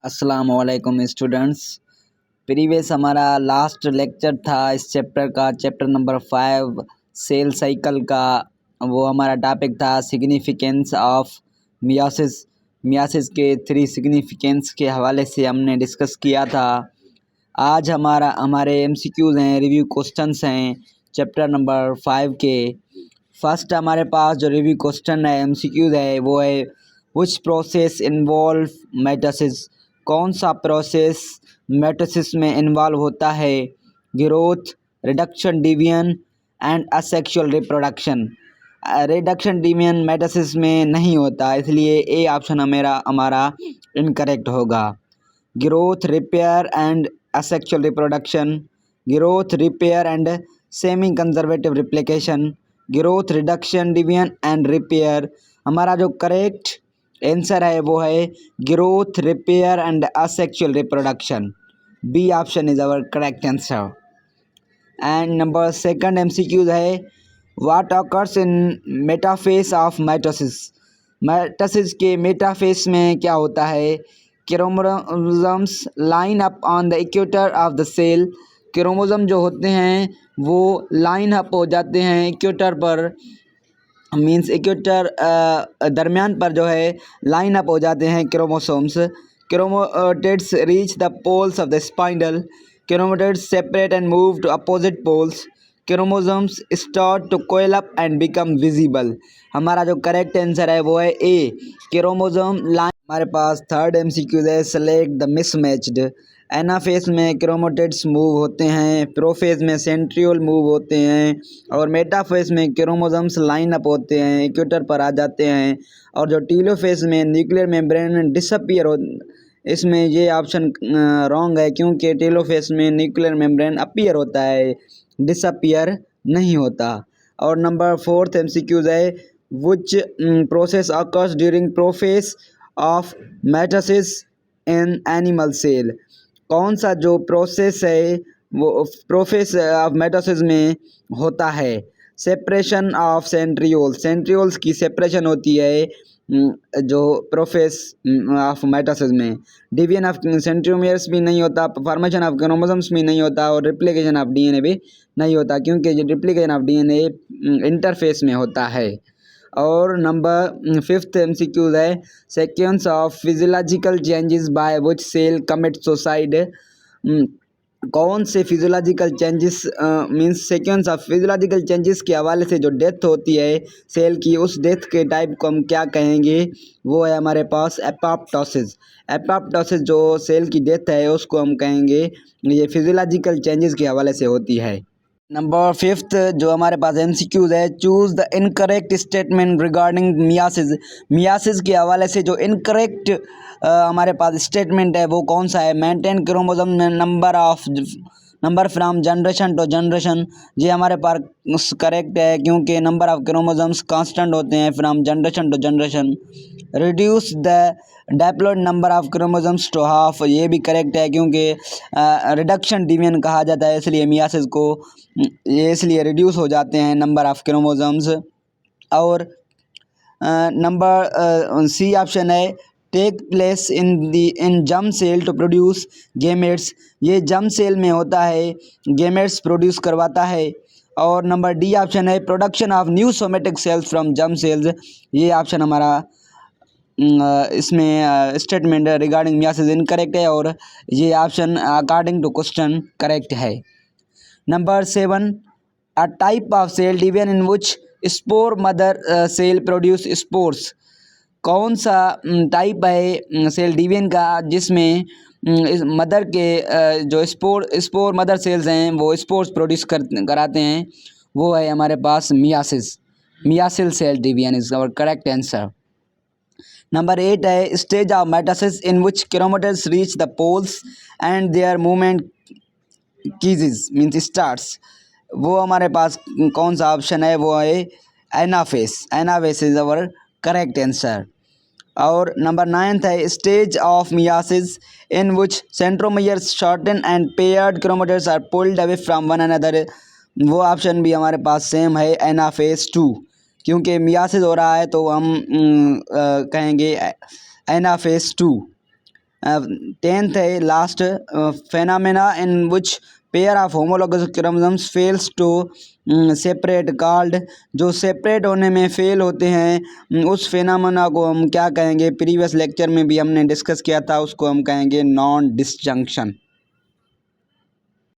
अस्सलाम वालेकुम students. Previous हमारा लास्ट लेक्चर था इस चैप्टर का, चैप्टर नंबर 5 सेल साइकिल का। वो हमारा टॉपिक था सिग्निफिकेंस ऑफ मियासिस। मियासिस के 3 सिग्निफिकेंस के हवाले से हमने डिस्कस किया था। आज हमारे एमसीक्यूज़ हैं, रिव्यू क्वेश्चंस हैं चैप्टर नंबर 5 के। फर्स्ट हमारे पास जो रिव्यू क्वेश्चन है, एमसीक्यूज़ है, वो है विच प्रोसेस इन्वॉल्व मेटासिस। कौन सा प्रोसेस मेटासिस में इन्वॉल्व होता है? Growth, reduction, division and asexual reproduction. Reduction division mitosis में नहीं होता, इसलिए ए ऑप्शन हमारा इनकरेक्ट होगा। Growth, repair and asexual reproduction, growth, repair and semi-conservative replication, growth, reduction, division and repair। हमारा जो करेक्ट आंसर है वो है growth, repair and asexual reproduction। B option is our correct answer. And number second MCQs है what occurs in metaphase of mitosis. Mitosis के metaphase में क्या होता है? Chromosomes line up on the equator of the cell. Chromosome जो होते हैं वो लाइन अप हो जाते हैं इक्वेटर पर, मींस इक्वेटर दरमियान पर जो है लाइन अप हो जाते हैं chromosomes. Chromatids reach the poles of the spindle. Chromatids separate and move to opposite poles. Chromosomes start to coil up and become visible. हमारा जो करेक्ट आंसर है वो है ए, क्रोमोसोम लाइन। हमारे पास थर्ड एमसीक्यू है सेलेक्ट द मिसमैच्ड। एनाफेज में chromatids move होते हैं, प्रोफेज में सेंट्रियोल मूव होते हैं और मेटाफेज में क्रोमोसोम्स लाइन अप होते हैं, इक्वेटर पर आ जाते हैं। और जो टीलोफेज में न्यूक्लियर मेम्ब्रेन डिसअपियर हो, इसमें ये ऑप्शन रॉन्ग है क्योंकि टेलोफेज में न्यूक्लियर मेम्ब्रेन अपीयर होता है, डिसअपियर नहीं होता। और नंबर फोर्थ एमसीक्यूज है which process occurs during prophase of mitosis in animal cell. कौन सा जो प्रोसेस है वो प्रोसेस ऑफ मेटासिस में होता है? Separation of centrioles. सेंट्रियोल्स की सेपरेशन होती है जो प्रोसेस ऑफ मेटासिस में। डिवीजन ऑफ सेंट्रोमियर्स भी नहीं होता, फॉर्मेशन ऑफ क्रोमोसोम्स भी नहीं होता और रिप्लिकेशन ऑफ डीएनए भी नहीं होता क्योंकि जो रिप्लिकेशन ऑफ डीएनए इंटरफेस में होता है। और नंबर फिफ्थ एमसीक्यूज है sequence of physiological changes by which cell commit suicide. कौन से physiological changes means sequence of physiological changes के हवाले से जो डेथ होती है सेल की, उस डेथ के टाइप को हम क्या कहेंगे? वो है हमारे पास एपोप्टोसिस। एपोप्टोसिस जो सेल की डेथ है उसको हम कहेंगे, ये फिजियोलॉजिकल चेंजेस के हवाले से होती है। नंबर फिफ्थ जो हमारे पास एमसीक्यूज है choose the incorrect statement regarding myiasis. Myiasis के हवाले से जो इनकरेक्ट हमारे पास स्टेटमेंट है वो कौन सा है? Maintain chromosome number from generation to generation. ये हमारे पास करेक्ट है क्योंकि नंबर ऑफ क्रोमोसोम्स कांस्टेंट होते हैं from generation to generation. Reduce the diploid number of chromosomes to half. ये भी करेक्ट है क्योंकि रिडक्शन डिवीजन कहा जाता है, इसलिए मियासिस को ये इसलिए रिड्यूस हो जाते हैं नंबर ऑफ क्रोमोसोम्स। और नंबर सी ऑप्शन है take place in germ cell to produce gametes. ये जर्म सेल में होता है, गेमेट्स प्रोड्यूस करवाता है। और नंबर डी ऑप्शन है production of new somatic cells from germ cells. ये ऑप्शन हमारा इसमें स्टेटमेंट रिगार्डिंग मियासिस इनकरेक्ट है और ये option according to question correct है। Number 7 a type of cell division in which spore mother cell produce spores. कौन सा type है सेल डिवीजन का जिसमें इस मदर के जो स्पोर मदर सेल्स हैं वो स्पोर्स प्रोड्यूस कराते हैं? वो है हमारे पास meiosis. Meiosis cell division is our correct answer. Number 8 है stage of mitosis in which chromatids reach the poles and their movement ceases means starts. वो हमारे पास कौन सा ऑप्शन है? वो है anaphase. Anaphase is our correct answer. और नंबर 9 है stage of meiosis in which centromeres shorten and paired chromatids are pulled away from one another. वो ऑप्शन भी हमारे पास सेम है एनाफेस 2, क्योंकि मियासिस हो रहा है तो हम कहेंगे एनाफेस 2। 10th है last, phenomena in which pair of homologous chromosomes fails to separate called, जो सेपरेट होने में फेल होते हैं उस फेनामेना को हम क्या कहेंगे? प्रीवियस लेक्चर में भी हमने डिस्कस किया था, उसको हम कहेंगे नॉन डिसजंक्शन।